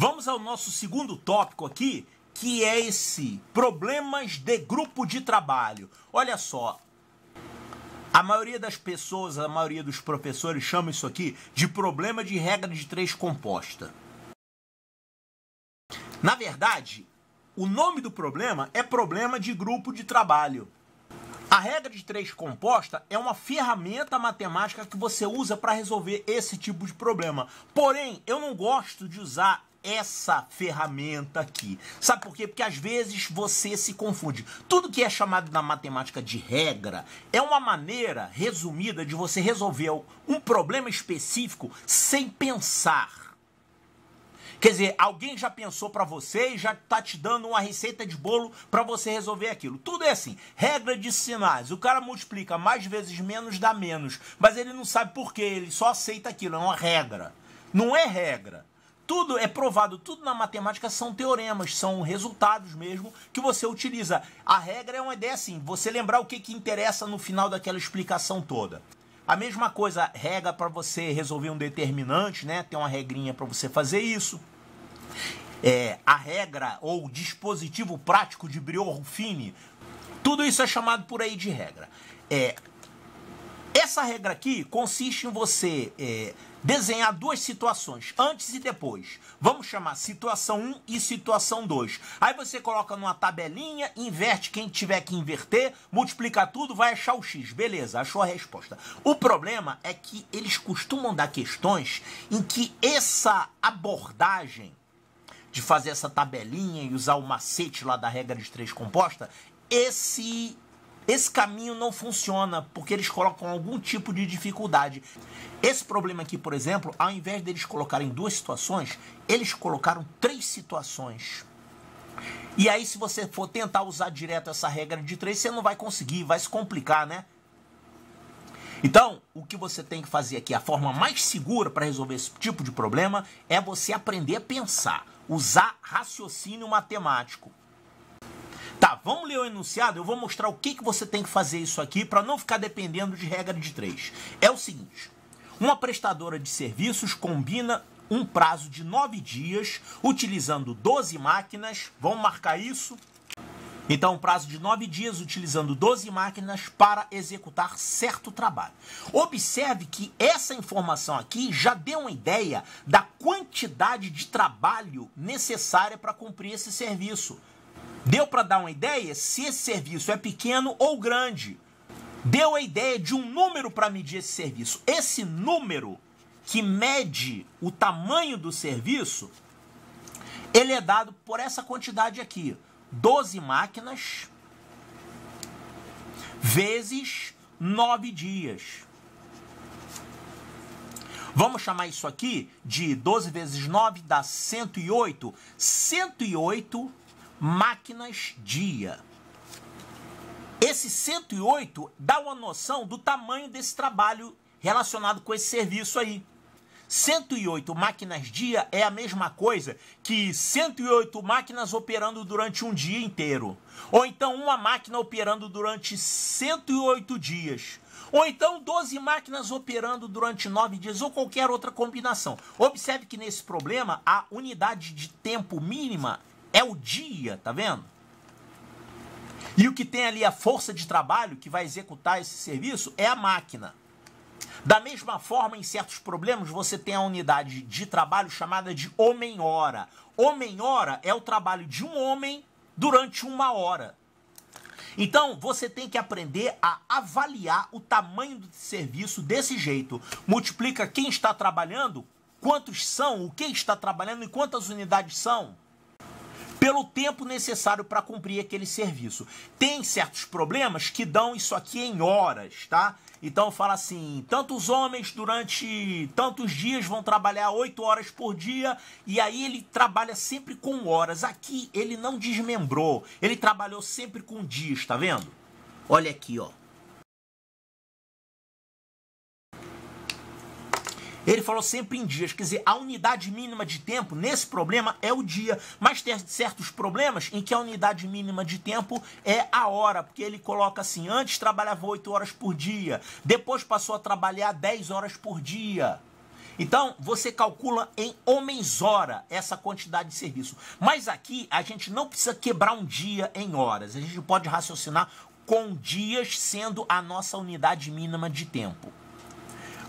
Vamos ao nosso segundo tópico aqui, que é esse problemas de grupo de trabalho. Olha só, a maioria das pessoas, a maioria dos professores chama isso aqui de problema de regra de 3 composta. Na verdade, o nome do problema é problema de grupo de trabalho. A regra de 3 composta é uma ferramenta matemática que você usa para resolver esse tipo de problema. Porém, eu não gosto de usar essa ferramenta aqui. Sabe por quê? Porque às vezes você se confunde. Tudo que é chamado na matemática de regra é uma maneira resumida de você resolver um problema específico sem pensar. Quer dizer, alguém já pensou para você e já está te dando uma receita de bolo para você resolver aquilo. Tudo é assim, regra de sinais. O cara multiplica mais vezes menos dá menos, mas ele não sabe por quê, ele só aceita aquilo, é uma regra. Não é regra. Tudo é provado, tudo na matemática são teoremas, são resultados mesmo que você utiliza. A regra é uma ideia assim, você lembrar o que interessa no final daquela explicação toda. A mesma coisa, regra para você resolver um determinante, né? Tem uma regrinha para você fazer isso. A regra ou dispositivo prático de Briones-Fini, tudo isso é chamado por aí de regra. Essa regra aqui consiste em você desenhar duas situações, antes e depois. Vamos chamar situação 1 e situação 2. Aí você coloca numa tabelinha, inverte quem tiver que inverter, multiplica tudo, vai achar o x. Beleza, achou a resposta. O problema é que eles costumam dar questões em que essa abordagem de fazer essa tabelinha e usar o macete lá da regra de 3 composta, esse caminho não funciona, porque eles colocam algum tipo de dificuldade. Esse problema aqui, por exemplo, ao invés deles colocarem 2 situações, eles colocaram 3 situações. E aí, se você for tentar usar direto essa regra de 3, você não vai conseguir, vai se complicar, né? Então, o que você tem que fazer aqui, a forma mais segura para resolver esse tipo de problema, é você aprender a pensar, usar raciocínio matemático. Tá, vamos ler o enunciado, eu vou mostrar o que você tem que fazer isso aqui para não ficar dependendo de regra de 3. É o seguinte, uma prestadora de serviços combina um prazo de 9 dias, utilizando 12 máquinas, vamos marcar isso? Então, um prazo de 9 dias, utilizando 12 máquinas para executar certo trabalho. Observe que essa informação aqui já deu uma ideia da quantidade de trabalho necessária para cumprir esse serviço. Deu para dar uma ideia se esse serviço é pequeno ou grande. Deu a ideia de um número para medir esse serviço. Esse número que mede o tamanho do serviço, ele é dado por essa quantidade aqui. 12 máquinas vezes 9 dias. Vamos chamar isso aqui de 12 vezes 9 dá 108. 108 máquinas dia. Esse 108 dá uma noção do tamanho desse trabalho relacionado com esse serviço aí. 108 máquinas dia é a mesma coisa que 108 máquinas operando durante um dia inteiro. Ou então uma máquina operando durante 108 dias. Ou então 12 máquinas operando durante 9 dias, ou qualquer outra combinação. Observe que nesse problema a unidade de tempo mínima é o dia, tá vendo? E o que tem ali a força de trabalho que vai executar esse serviço é a máquina. Da mesma forma, em certos problemas, você tem a unidade de trabalho chamada de homem-hora. Homem-hora é o trabalho de um homem durante 1 hora. Então, você tem que aprender a avaliar o tamanho do serviço desse jeito. Multiplica quem está trabalhando, quantos são, o que está trabalhando e quantas unidades são, pelo tempo necessário para cumprir aquele serviço. Tem certos problemas que dão isso aqui em horas, tá? Então fala assim, tantos homens durante tantos dias vão trabalhar 8 horas por dia, e aí ele trabalha sempre com horas. Aqui ele não desmembrou, ele trabalhou sempre com dias, tá vendo? Olha aqui, ó. Ele falou sempre em dias, quer dizer, a unidade mínima de tempo nesse problema é o dia, mas tem certos problemas em que a unidade mínima de tempo é a hora, porque ele coloca assim, antes trabalhava 8 horas por dia, depois passou a trabalhar 10 horas por dia. Então, você calcula em homens-hora essa quantidade de serviço. Mas aqui, a gente não precisa quebrar um dia em horas. A gente pode raciocinar com dias sendo a nossa unidade mínima de tempo.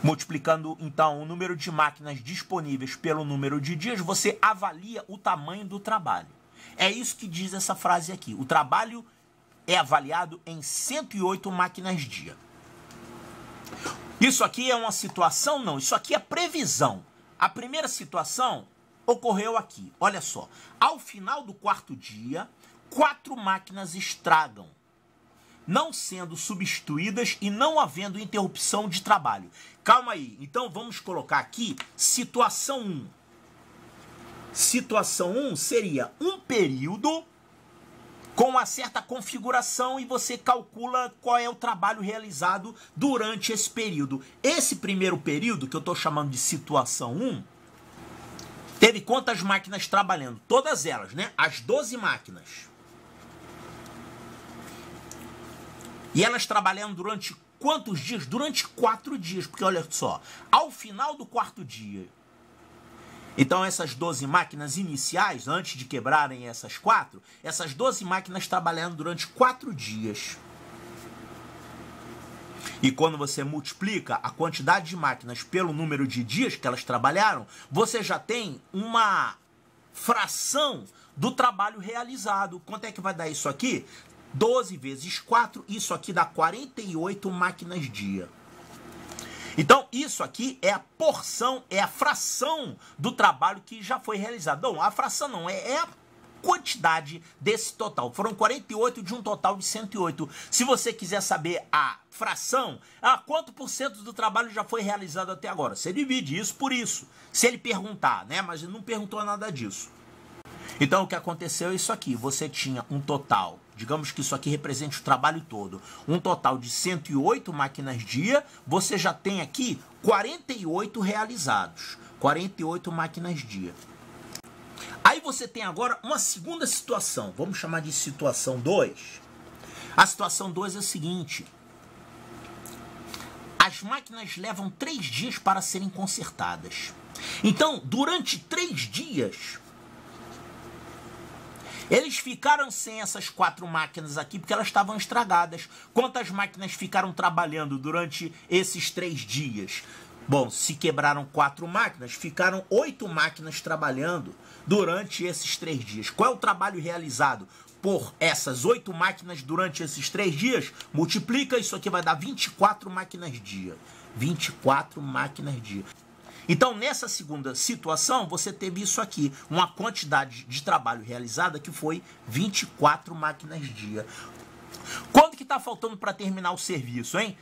Multiplicando, então, o número de máquinas disponíveis pelo número de dias, você avalia o tamanho do trabalho. É isso que diz essa frase aqui. O trabalho é avaliado em 108 máquinas-dia. Isso aqui é uma situação? Não, isso aqui é previsão. A primeira situação ocorreu aqui. Olha só, ao final do quarto dia, 4 máquinas estragam, não sendo substituídas e não havendo interrupção de trabalho. Calma aí, então vamos colocar aqui situação 1. Situação 1 seria um período com uma certa configuração e você calcula qual é o trabalho realizado durante esse período. Esse primeiro período, que eu estou chamando de situação 1, teve quantas máquinas trabalhando? Todas elas, né? As 12 máquinas. E elas trabalhando durante quantos dias? Durante 4 dias, porque olha só, ao final do quarto dia, então essas 12 máquinas iniciais, antes de quebrarem essas 4, essas 12 máquinas trabalhando durante 4 dias. E quando você multiplica a quantidade de máquinas pelo número de dias que elas trabalharam, você já tem uma fração do trabalho realizado. Quanto é que vai dar isso aqui? 12 vezes 4, isso aqui dá 48 máquinas-dia. Então, isso aqui é a porção, é a fração do trabalho que já foi realizado. Não, a fração não, é a quantidade desse total. Foram 48 de um total de 108. Se você quiser saber a fração, quanto por cento do trabalho já foi realizado até agora? Você divide isso por isso. Se ele perguntar, né? Mas ele não perguntou nada disso. Então, o que aconteceu é isso aqui. Você tinha um total, digamos que isso aqui represente o trabalho todo, um total de 108 máquinas-dia, você já tem aqui 48 realizados. 48 máquinas-dia. Aí você tem agora uma segunda situação. Vamos chamar de situação 2. A situação 2 é a seguinte. As máquinas levam 3 dias para serem consertadas. Então, durante 3 dias... eles ficaram sem essas 4 máquinas aqui porque elas estavam estragadas. Quantas máquinas ficaram trabalhando durante esses 3 dias? Bom, se quebraram 4 máquinas, ficaram 8 máquinas trabalhando durante esses 3 dias. Qual é o trabalho realizado por essas 8 máquinas durante esses 3 dias? Multiplica, isso aqui vai dar 24 máquinas-dia. 24 máquinas-dia. Então, nessa segunda situação, você teve isso aqui, uma quantidade de trabalho realizada que foi 24 máquinas-dia. Quanto que está faltando para terminar o serviço, hein?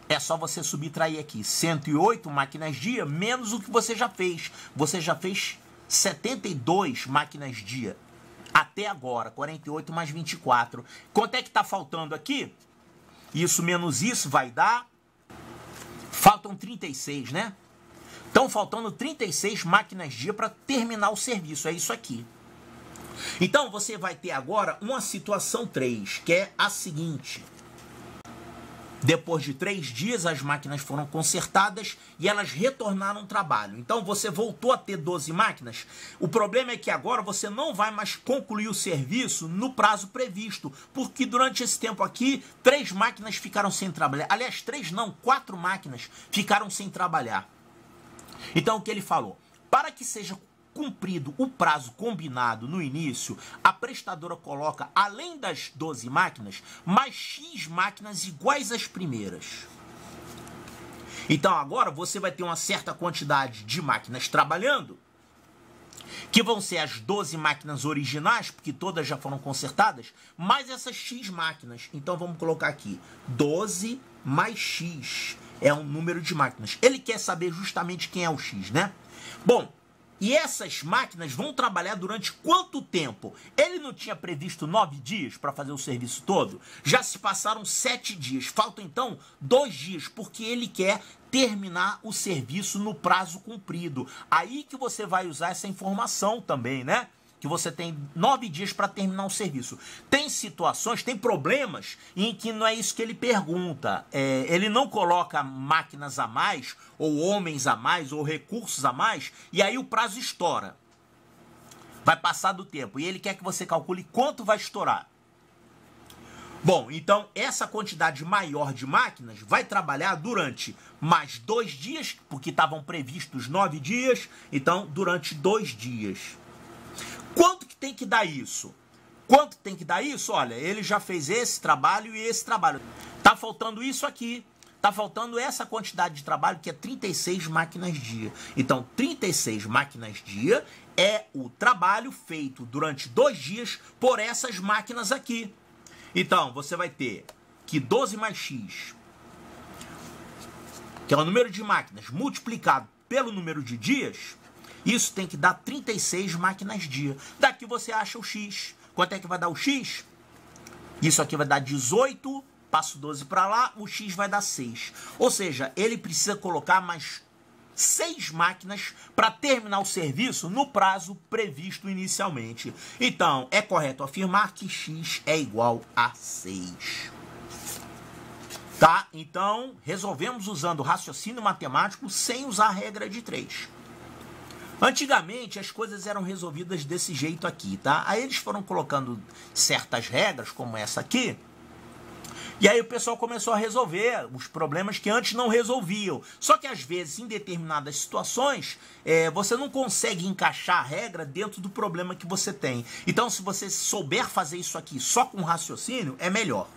É só você subtrair aqui 108 máquinas-dia menos o que você já fez. Você já fez 72 máquinas-dia até agora, 48 mais 24. Quanto é que está faltando aqui? Isso menos isso vai dar... faltam 36, né? Estão faltando 36 máquinas-dia para terminar o serviço. É isso aqui. Então, você vai ter agora uma situação 3, que é a seguinte. Depois de 3 dias, as máquinas foram consertadas e elas retornaram ao trabalho. Então, você voltou a ter 12 máquinas. O problema é que agora você não vai mais concluir o serviço no prazo previsto, porque durante esse tempo aqui, 3 máquinas ficaram sem trabalhar. Aliás, 3 não, 4 máquinas ficaram sem trabalhar. Então, o que ele falou? Para que seja cumprido o prazo combinado no início, a prestadora coloca, além das 12 máquinas, mais X máquinas iguais às primeiras. Então, agora você vai ter uma certa quantidade de máquinas trabalhando, que vão ser as 12 máquinas originais, porque todas já foram consertadas, mais essas X máquinas. Então, vamos colocar aqui 12 mais X. É um número de máquinas. Ele quer saber justamente quem é o X, né? Bom, e essas máquinas vão trabalhar durante quanto tempo? Ele não tinha previsto 9 dias para fazer o serviço todo? Já se passaram 7 dias. Faltam, então, 2 dias, porque ele quer terminar o serviço no prazo cumprido. Aí que você vai usar essa informação também, né? que você tem 9 dias para terminar o serviço. Tem situações, tem problemas em que não é isso que ele pergunta. Ele não coloca máquinas a mais, ou homens a mais, ou recursos a mais, e aí o prazo estoura. Vai passar do tempo. E ele quer que você calcule quanto vai estourar. Bom, então essa quantidade maior de máquinas vai trabalhar durante mais 2 dias, porque estavam previstos 9 dias, então durante 2 dias. Quanto que tem que dar isso? Quanto tem que dar isso? Olha, ele já fez esse trabalho e esse trabalho. Tá faltando isso aqui. Tá faltando essa quantidade de trabalho, que é 36 máquinas dia. Então, 36 máquinas dia é o trabalho feito durante 2 dias por essas máquinas aqui. Então, você vai ter que 12 mais x, que é o número de máquinas, multiplicado pelo número de dias, isso tem que dar 36 máquinas dia. Daqui você acha o x. Quanto é que vai dar o x? Isso aqui vai dar 18, passo 12 para lá, o x vai dar 6. Ou seja, ele precisa colocar mais 6 máquinas para terminar o serviço no prazo previsto inicialmente. Então, é correto afirmar que x é igual a 6. Tá? Então, resolvemos usando raciocínio matemático sem usar a regra de 3. Antigamente, as coisas eram resolvidas desse jeito aqui, tá? Aí eles foram colocando certas regras, como essa aqui, e aí o pessoal começou a resolver os problemas que antes não resolviam. Só que às vezes, em determinadas situações, você não consegue encaixar a regra dentro do problema que você tem. Então, se você souber fazer isso aqui só com raciocínio, é melhor.